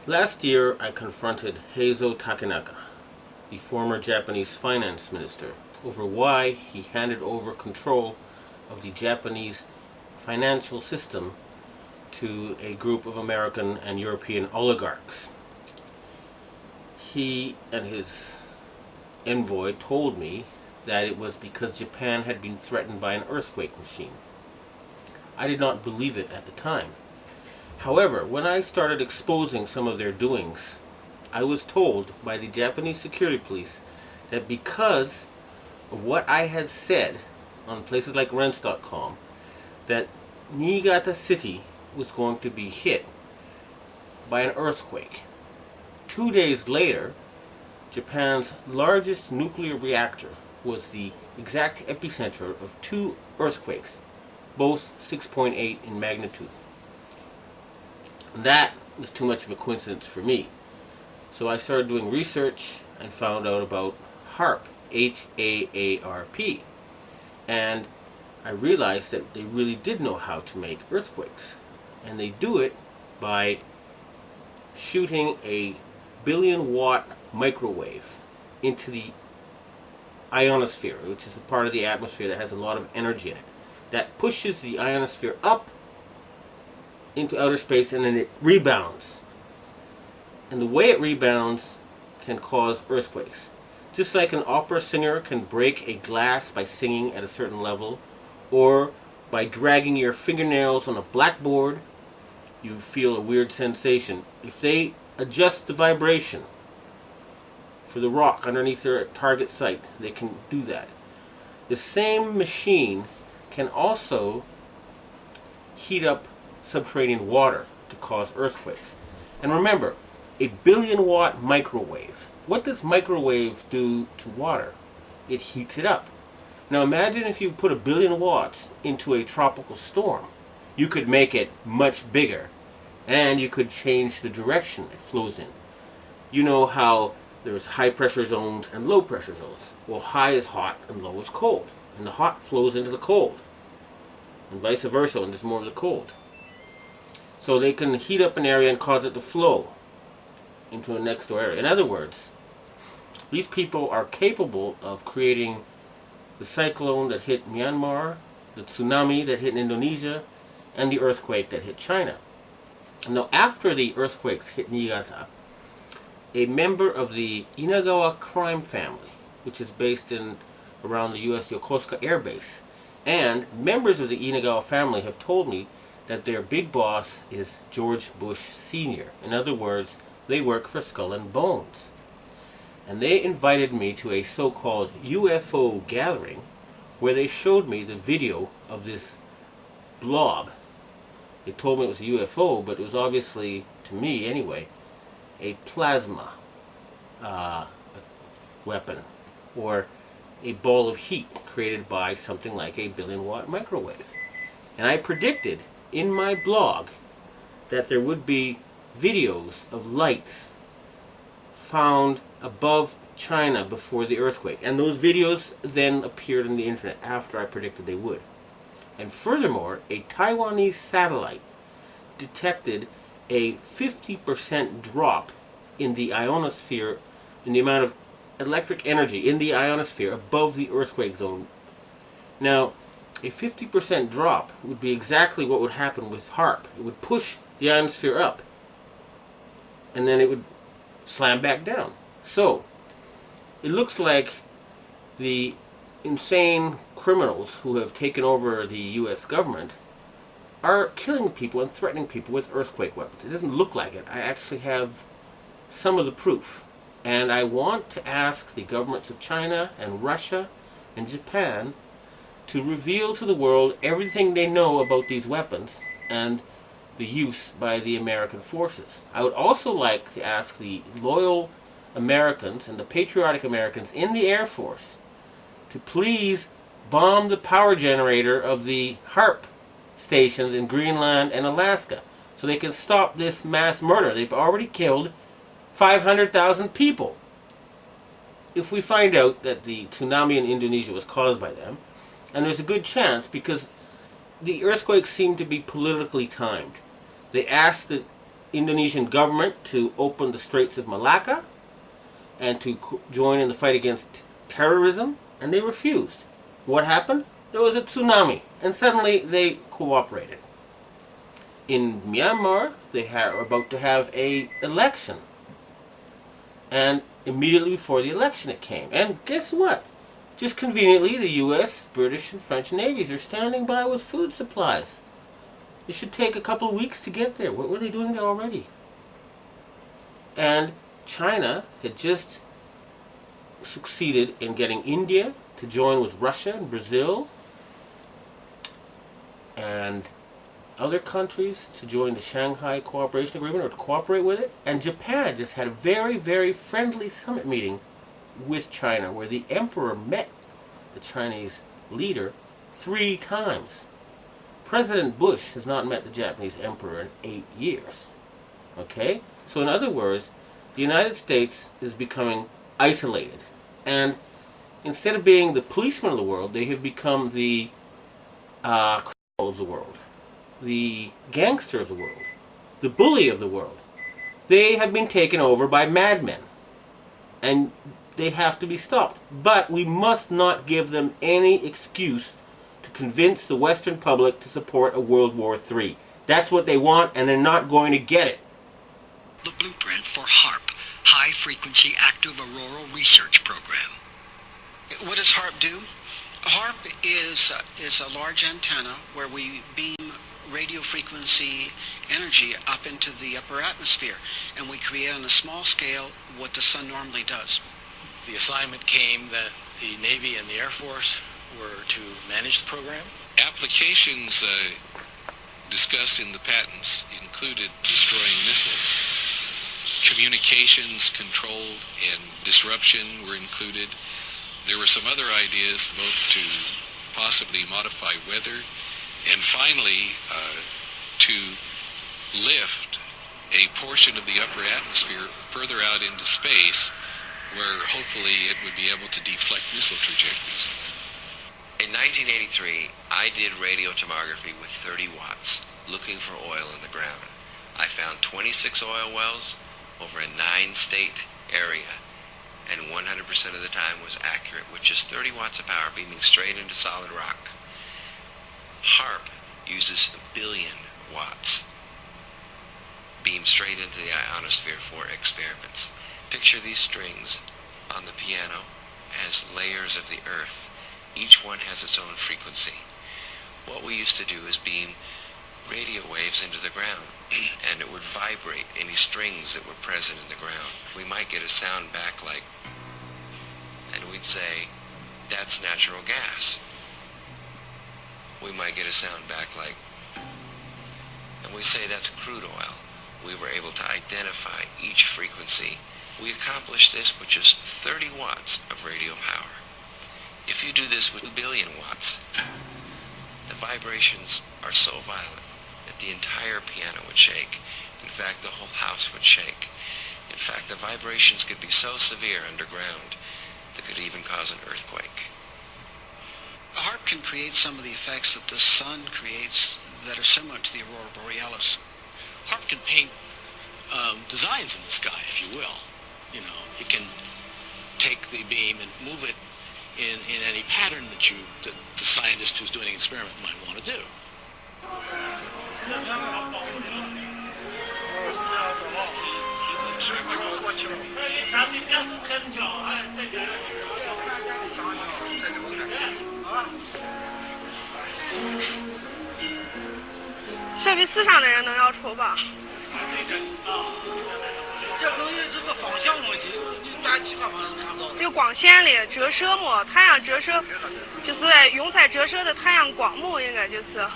Last year, I confronted Heizo Takenaka, the former Japanese finance minister, over why he handed over control of the Japanese financial system to a group of American and European oligarchs. He and his envoy told me that it was because Japan had been threatened by an earthquake machine. I did not believe it at the time. However, when I started exposing some of their doings, I was told by the Japanese security police that because of what I had said on places like rents.com, that Niigata City was going to be hit by an earthquake. 2 days later, Japan's largest nuclear reactor was the exact epicenter of 2 earthquakes, both 6.8 in magnitude. That was too much of a coincidence for me. So I started doing research and found out about HAARP, H-A-A-R-P. And I realized that they really did know how to make earthquakes. And they do it by shooting a 1-billion-watt microwave into the ionosphere, which is the part of the atmosphere that has a lot of energy in it. That pushes the ionosphere up into outer space, and then it rebounds. And the way it rebounds can cause earthquakes. Just like an opera singer can break a glass by singing at a certain level, or by dragging your fingernails on a blackboard, you feel a weird sensation. If they adjust the vibration for the rock underneath their target site, they can do that. The same machine can also heat up subterranean water to cause earthquakes. And remember, a 1-billion-watt microwave. What does microwave do to water? It heats it up. Now imagine if you put 1 billion watts into a tropical storm. You could make it much bigger, and you could change the direction it flows in. You know how there's high pressure zones and low pressure zones. Well, high is hot and low is cold. And the hot flows into the cold. And vice versa, and there's more of the cold. So they can heat up an area and cause it to flow into a next door area. In other words, these people are capable of creating the cyclone that hit Myanmar, the tsunami that hit Indonesia, and the earthquake that hit China. Now, after the earthquakes hit Niigata, a member of the Inagawa crime family, which is based in around the U.S. Yokosuka Air Base, and members of the Inagawa family have told me that their big boss is George Bush Sr. In other words, they work for Skull and Bones. And they invited me to a so-called UFO gathering where they showed me the video of this blob. They told me it was a UFO, but it was obviously, to me anyway, a plasma weapon, or a ball of heat created by something like a 1-billion-watt microwave. And I predicted in my blog that there would be videos of lights found above China before the earthquake. And those videos then appeared on the internet after I predicted they would. And furthermore, a Taiwanese satellite detected a 50% drop in the ionosphere, in the amount of electric energy in the ionosphere above the earthquake zone. Now, a 50% drop would be exactly what would happen with HAARP. It would push the ionosphere up, and then it would slam back down. So, it looks like the insane criminals who have taken over the U.S. government are killing people and threatening people with earthquake weapons. It doesn't look like it. I actually have some of the proof. And I want to ask the governments of China and Russia and Japan to reveal to the world everything they know about these weapons and the use by the American forces. I would also like to ask the loyal Americans and the patriotic Americans in the Air Force to please bomb the power generator of the HAARP stations in Greenland and Alaska so they can stop this mass murder. They've already killed 500,000 people. If we find out that the tsunami in Indonesia was caused by them, and there's a good chance because the earthquakes seem to be politically timed. They asked the Indonesian government to open the Straits of Malacca and to join in the fight against terrorism, and they refused. What happened? There was a tsunami, and suddenly they cooperated. In Myanmar, they were about to have an election, and immediately before the election it came. And guess what? Just conveniently, the U.S., British, and French navies are standing by with food supplies. It should take a couple of weeks to get there. What were they doing there already? And China had just succeeded in getting India to join with Russia and Brazil and other countries to join the Shanghai Cooperation Agreement or to cooperate with it. And Japan just had a very, very friendly summit meeting with China where the emperor met the Chinese leader 3 times. President Bush has not met the Japanese emperor in 8 years. Okay? So in other words, the United States is becoming isolated. And instead of being the policeman of the world, they have become the criminal of the world, the gangster of the world, the bully of the world. They have been taken over by madmen. And they have to be stopped. But we must not give them any excuse to convince the Western public to support a World War III. That's what they want, and they're not going to get it. The blueprint for HAARP, High Frequency Active Auroral Research Program. What does HAARP do? HAARP is a large antenna where we beam radio frequency energy up into the upper atmosphere, and we create on a small scale what the sun normally does. The assignment came that the Navy and the Air Force were to manage the program. Applications discussed in the patents included destroying missiles. Communications control and disruption were included. There were some other ideas both to possibly modify weather and finally to lift a portion of the upper atmosphere further out into space where hopefully it would be able to deflect missile trajectories. In 1983, I did radio tomography with 30 watts, looking for oil in the ground. I found 26 oil wells over a 9-state area, and 100% of the time was accurate with just 30 watts of power beaming straight into solid rock. HAARP uses 1 billion watts beamed straight into the ionosphere for experiments. Picture these strings on the piano as layers of the earth. Each one has its own frequency. What we used to do is beam radio waves into the ground, and it would vibrate any strings that were present in the ground. We might get a sound back like, and we'd say, that's natural gas. We might get a sound back like, and we say that's crude oil. We were able to identify each frequency. We accomplished this with just 30 watts of radio power. If you do this with 1 billion watts, the vibrations are so violent that the entire piano would shake. In fact, the whole house would shake. In fact, the vibrations could be so severe underground that could even cause an earthquake. HAARP can create some of the effects that the sun creates that are similar to the aurora borealis. HAARP can paint designs in the sky, if you will. You know, it can take the beam and move it in any pattern that the scientist who's doing an experiment might want to do.这比4上的人能要丑吧？这东西是个方向问题，你打其他方向看不到。有光线的折射嘛，太阳折射就是用在折射的太阳光幕，应该就是。